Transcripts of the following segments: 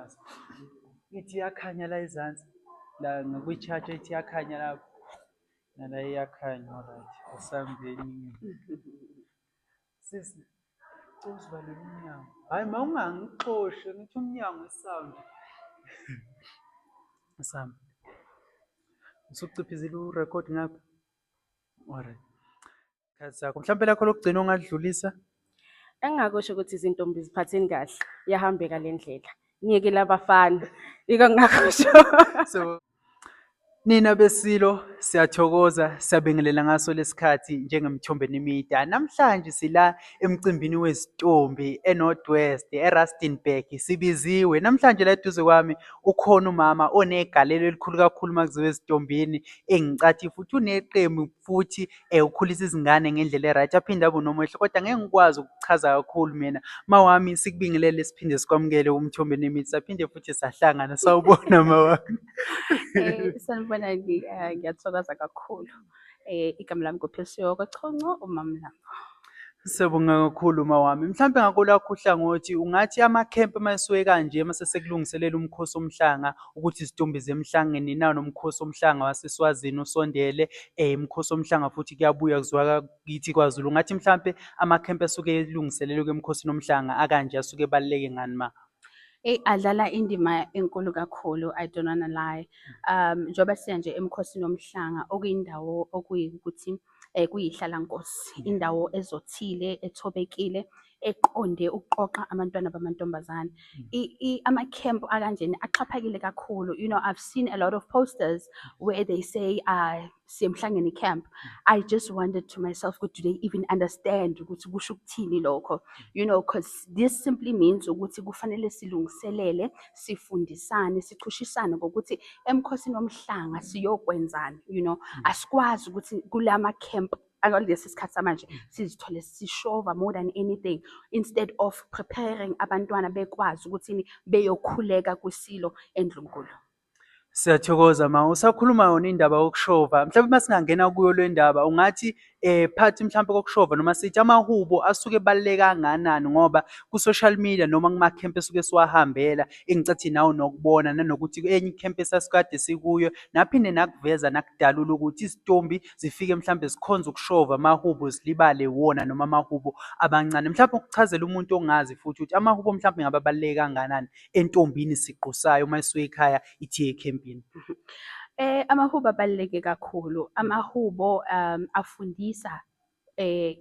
yazi. Ithi iyakhanya la ezansi. La ngakwi-charger ithi iyakhanya lapho. Nala iyakhanya alright. Asambeni. Sisi, uzivalele umnyango. Hayi mawungangixoshi ngithi umnyango wesound. Asamba. Usuciphizile urecord ngapha. Alright. Khathi zakho mhlawumbe lakho lokugcina ongadlulisa. Engingakusho ukuthi izintombi ziphatheni kahle yahambeka le ndlela ngiyeke labafana iko ngingakusho. So nina besilo siyathokoza siyabingelela ngaso lesikhathi njengemthombeni imida. Namhlanje sila emcimbini wezitombi eNorthwest eRustenburg sibiziwe. Namhlanje la eduze kwami ukhona umama onegalelo elikhulu kakhulu makuziwe ezitombini engicathi futhi uneqembu futhi ukhulisa izingane ngendlela eright aphinde abe nomuhle kodwa ngeke ngikwazi ukuchaza kakhulu mina. Mawami sikubingelele siphinde sikwamukele umthombeni imida saphinde futhi sahlangana sawubona mawami. Sanibona ngiyathokoza kakhulu. Igama lami nguPhilisiwe Chonco uMamlambo. Siyabonga kakhulu mawami. Mhlawumbe ngakolakho uhlangothi ungathi amakhempe masuke kanje mase sekulungiselela umkhosi omhlanga ukuthi izitombi zemhlangeni nawo nomkhosi omhlanga waseSwazini usondele umkhosi omhlanga futhi kuyabuya kuzwaka kithi kwaZulu. Ngathi mhlawumbe amakhempe asuke elungiselelwe kwemkhosi omhlanga akanje asuke ebaleke ngani ma? Adlala indima enkulu kakhulu, I don't wanna lie. Njoba siya nje emkhosini womhlanga okuyindawo okuyikuthi kuyihlala nkosi, indawo ezothile, ethobekile, eqonde ukuqoqa abantwana bamantombazane. Ama-camp akanjena axhaphakile kakhulu. You know, I've seen a lot of posters where they say siyemhlangeni camp. I just wondered to myself, do they even understand ukuthi kusho ukuthini lokho? You know, because this simply means ukuthi kufanele silungiselele, sifundisane, sichushisane ngokuthi emkhosini womhlanga siyokwenzani. You know, asikwazi ukuthi kulama camp akulesi sikhathi samanje sizithole sishova more than anything instead of preparing abantwana bekwazi ukuthi beyokhuleka kwisilo endlunkulu. Siyathokoza ma usakhuluma yona indaba yokushova. Mhlawumbe masingangena kuyo le ndaba ungathi phathi mhlawumbe kokushova noma sithi amahubo asuke ebaluleka kangakanani ngoba ku social media noma kuma camp esuke siwahambela engicathi nawo nokubona nanokuthi enye camp esasikade sikuyo naphinde nakuveza nakudalula ukuthi izitombi zifike mhlawumbe zikhonza ukushova amahubo zilibale wona noma amahubo abancane. Mhlawumbe ukuchazela umuntu ongazi futhi ukuthi amahubo mhlawumbe ngababaluleka kangakanani entombini siqusayo mayisuke ekhaya ithi ecampini. Amahubo abaluleke kakhulu. Amahubo afundisa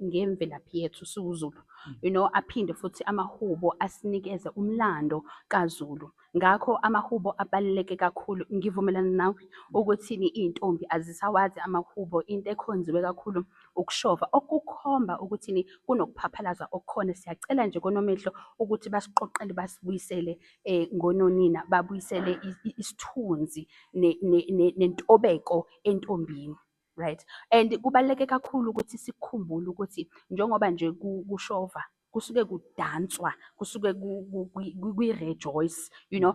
ngemvelaphi yethu siwuZulu. You know, aphinde futhi amahubo asinikeze umlando kaZulu. Ngakho amahubo abaluleke kakhulu. Ngivumelana nawe ukuthi intombi azisawazi amahubo, into ekhonziwe kakhulu ukushova okukhomba ukuthi kunokuphaphalaza okukhona. Siyacela nje konomehlo ukuthi basiqoqele basibuyisele ngononina, babuyisele isithunzi nentobeko entombini. Right. And kubaluleke kakhulu ukuthi sikhumbule ukuthi njengoba nje kushova kusuke kudanswa, kusuke rejoice, you know,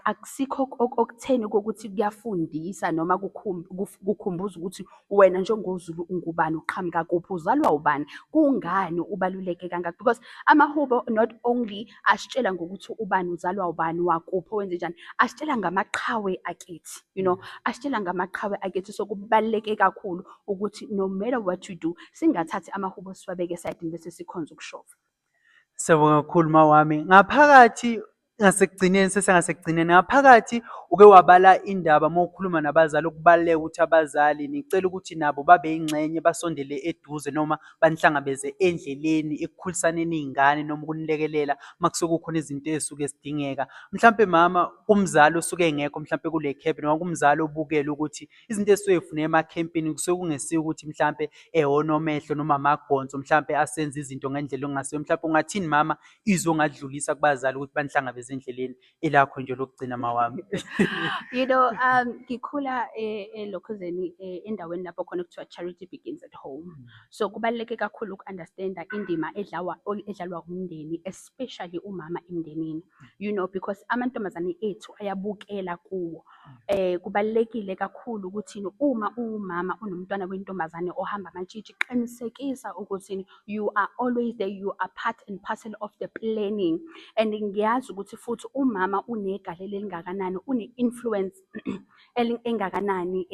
akusikho okutheni kokuthi kuyafundisa noma kukhumbuza ukuthi wena njengoZulu ungubani, uqhamuka kuphi, uzalwa ubani, kungani ubaluleke kangaka. Because amahubo not only asitshela ngokuthi ubani uzalwa ubani, wakuphi, wenze njani, asitshela ngamaqhawe akithi, you know, asitshela ngamaqhawe akithi. So kubaluleke kakhulu ukuthi no matter what you do singathathi amahubo siwabeke esayidini bese sikhonza ukushova. Siyabonga kakhulu mawami. Ngaphakathi ngasekugcineni sesengasekugcineni ngaphakathi uke wabala indaba mawukhuluma nabazali ukubaleka ukuthi abazali nicela ukuthi nabo babe ingcenye basondele eduze noma banihlangabeze endleleni ekukhulisaneni izingane noma ukunilekelela makusuka kukhona izinto ezisuke zidingeka. Mhlawumbe mama umzali osuke engekho mhlawumbe kule camp noma kumzali obukela ukuthi izinto ezisuke zifuneka emacampini kusuke kungesiyo ukuthi mhlawumbe onomehlo noma amagonzo mhlawumbe asenza izinto ngendlela ongasiyo. Mhlawumbe ungathini mama izongadlulisa kubazali ukuthi banihlangabeze endleleni elakho nje lokugcina mawami? You know, ngikhula elokhuzeni endaweni lapho khona kuthiwa charity begins at home. So kubaluleke kakhulu uku-understanda indima edlalwa umndeni, especially umama emndenini. You know, because amantombazane ethu ayabukela kuwo. kubalulekile kakhulu ukuthi uma uwumama unomntwana wentombazane ohamba amantshitshi, qinisekisa ukuthi you are always there, you are part and parcel of the planning. And ngiyazi ukuthi futhi umama unegalelo elingakanani, une-influence engakanani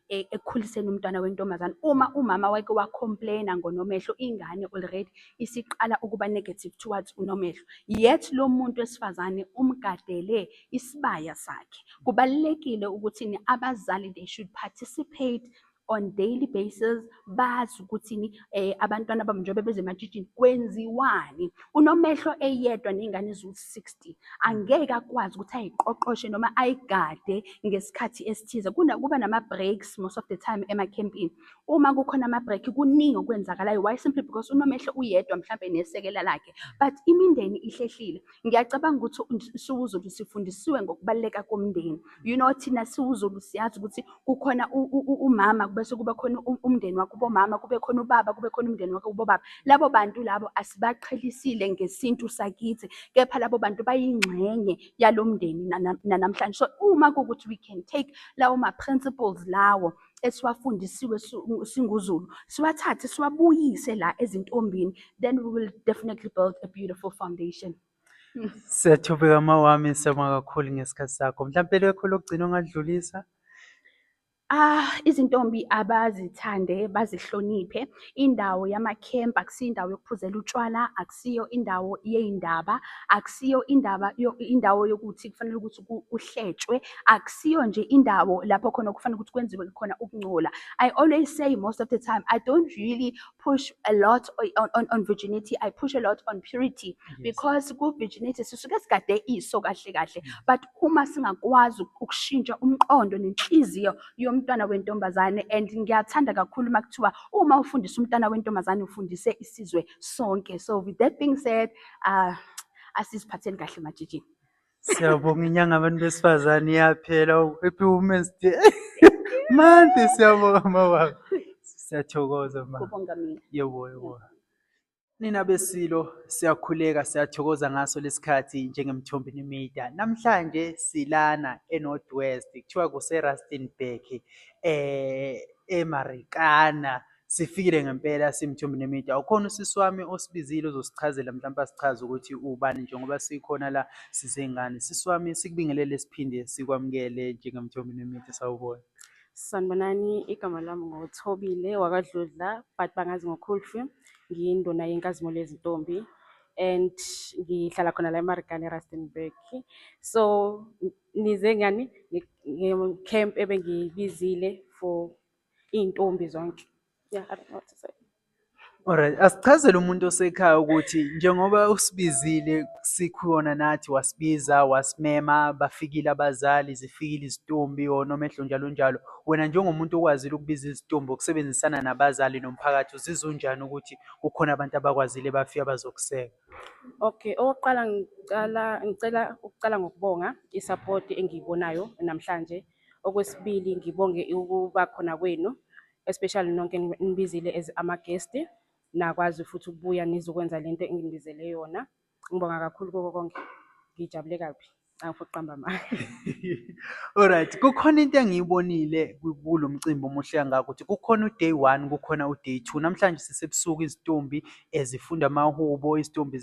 ekukhuliseni umntwana wentombazane. Uma umama wake wa-complain-a ngoNomehlo, ingane already isiqala ukuba negative towards uNomehlo, yet lo muntu wesifazane umgadele isibaya sakhe. Kubalulekile ukuthi abazali they should participate on daily basis, bazi ukuthi abantwana babo njengoba beze ematshitshini kwenziwani. UNomehlo eyedwa ney'ngane eziwu-60 angeke akwazi ukuthi ayiqoqoshe noma ayigade ngesikhathi esithize. Kuba nama-breaks most of the time emakhempini. Uma kukhona ama-break kuningi okwenzakalayo. Why? Simply because uNomehlo uyedwa mhlampe nesekela lakhe, but imindeni ihlehlile. Ngiyacabanga ukuthi isiWuzulu sifundisiwe ngokubaluleka komndeni. You know, thina siWuzulu siyazi ukuthi kukhona umama bese kuba khona umndeni wakubo mama, kube khona ubaba, kube khona umndeni wakubo baba. Labo bantu labo asibaqhelisile ngesintu sakithi, kepha labo bantu bayingxenye yalo mndeni namhlanje. So uma kuwukuthi we can take lawo ma-principles lawo esiwafundisiwe singuZulu, siwathathe siwabuyise la ezintombini, then we will definitely build a beautiful foundation. Siyathobeka mawami, siyabonga kakhulu ngesikhathi sakho. Mhlampe lekho lokugcina ongadlulisa? Izintombi abazithande bazihloniphe. Indawo yamakhempu akusiyo indawo yokuphuzela utshwala, akusiyo indawo yey'ndaba, akusiyo indawo yokuthi kufanele ukuthi uhletshwe, akusiyo nje indawo lapho khona kufanele ukuthi kwenziwe khona ukungcola. I always say most of the time, I don't really push a lot on virginity, I push a lot on purity. Yes. Because ku-virginity sisuke sigade iso kahle kahle, but uma singakwazi ukushintsha umqondo nenhliziyo yomntwana wentombazane, and ngiyathanda kakhulu makuthiwa uma ufundisa umntwana wentombazane ufundise isizwe sonke. So with that being said, asiziphatheni kahle majijini. Siyabonga, inyanga abantu besifazane iyaphela. Happy Women's Day. Mande, siyabonga mawami. Siyathokoza ma. Kubonga mina. Yebo. Nina besilo, siyakhuleka, siyathokoza ngaso lesikhathi njengeMthombeni Media. Namhlanje silana eNorth West, kuthiwa kuse-Rustenburg, eMarikana. Sifikile ngempela siMthombeni Media. Ukhona usisi wami osibizile ozosichazela mhlawumbe asichaze ukuthi ubani njengoba sikhona la sizengane. Sisi wami, sikubingelele siphinde sikwamukele njengeMthombeni Media. Sawubona. Sanibonani, igama lami ngoThobile wakwaDludla, but bangazi ngoKhulfi. Ngiyinduna yenkazimulo yezintombi and ngihlala khona la eMarikana eRustenburg. So nize ngani nge-camp ebengibizile for iy'ntombi zonke. Yeah, I don't know what to say. Alright, asichazele umuntu osekhaya ukuthi njengoba usibizile sikhona nathi wasibiza wasimema, bafikile abazali, zifikile izitombi oNomehlo njalo. Wena njengomuntu okwazile ukubiza izitombi ukusebenzisana nabazali nomphakathi, uzizwa unjani ukuthi kukhona abantu abakwazile bafika bazokuseka? Okay, okokuqala ngicela ukucala ngokubonga i-support engiyibonayo namhlanje. Okwesibili ngibonge ukuba khona kwenu, especially nonke nibizile as ama-guest, nakwazi futhi ukubuya nizokwenza lento engibizele yona. Ngibonga kakhulu koko konke, ngijabule kabi, angifuni ukuqamba amanga. Alright, kukhona into engiyibonile kulo mcimbi omuhle kangaka ukuthi kukhona u-day 1, kukhona u-day 2. Namhlanje sisebusuku izitombi ezifunda amahubo, izitombi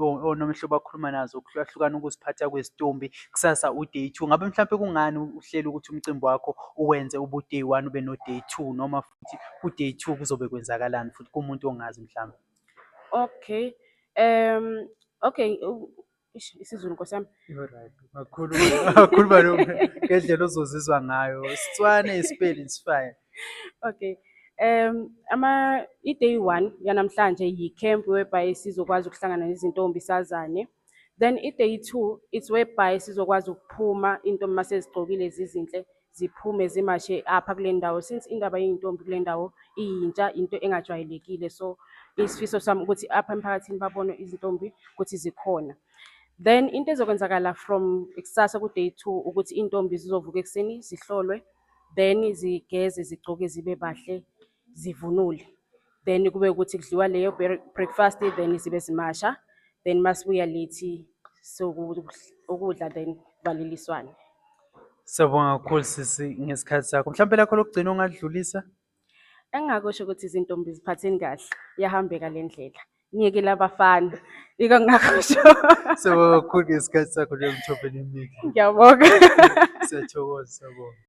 oNomehlo bakhuluma nazo ukuhlukahlukana ukuziphatha kwezitombi. Kusasa u-day 2. Ngabe mhlawumbe kungani uhleli ukuthi umcimbi wakho uwenze ube-day 1 ube no-day 2, noma futhi u-day 2 kuzobe kwenzakalani futhi kumuntu ongazi mhlawumbe? Okay, okay, isiZulu Nkosi yami. Alright, kakhulu lo ngendlela ozozizwa ngayo. Isitswana, iSpeli, it's fine. Okay, i-day 1 yanamhlanje yi-camp whereby sizokwazi ukuhlangana nezintombi sazane. Then i-day 2 it's whereby sizokwazi ukuphuma intombi masezigcokile zizinhle ziphume zimashe apha kule ndawo, since indaba yey'ntombi kule ndawo iyintsha, into engajwayelekile. So isifiso sami ukuthi apha emphakathini babone izintombi ukuthi zikhona. Then into ezokwenzakala from kusasa ku-day 2 ukuthi intombi zizovuka ekuseni zihlolwe, then zigeze zigcoke zibe bahle zivunule, then kube ukuthi kudliwa leyo breakfast, then zibe zimasha, then masibuya late so ukudla then baleliswane. Siyabonga kakhulu sisi ngesikhathi sakho. Mhlawumbe lakho lokugcina ongadlulisa? Engingakusho ukuthi izintombi ziphatheni kahle, iyahambeka le ndlela. Ngiyekele abafana, iko ngingakusho. Siyabonga kakhulu ngesikhathi sakho njengomthopheni imithi. Ngiyabonga. Siyathokoza, siyabonga.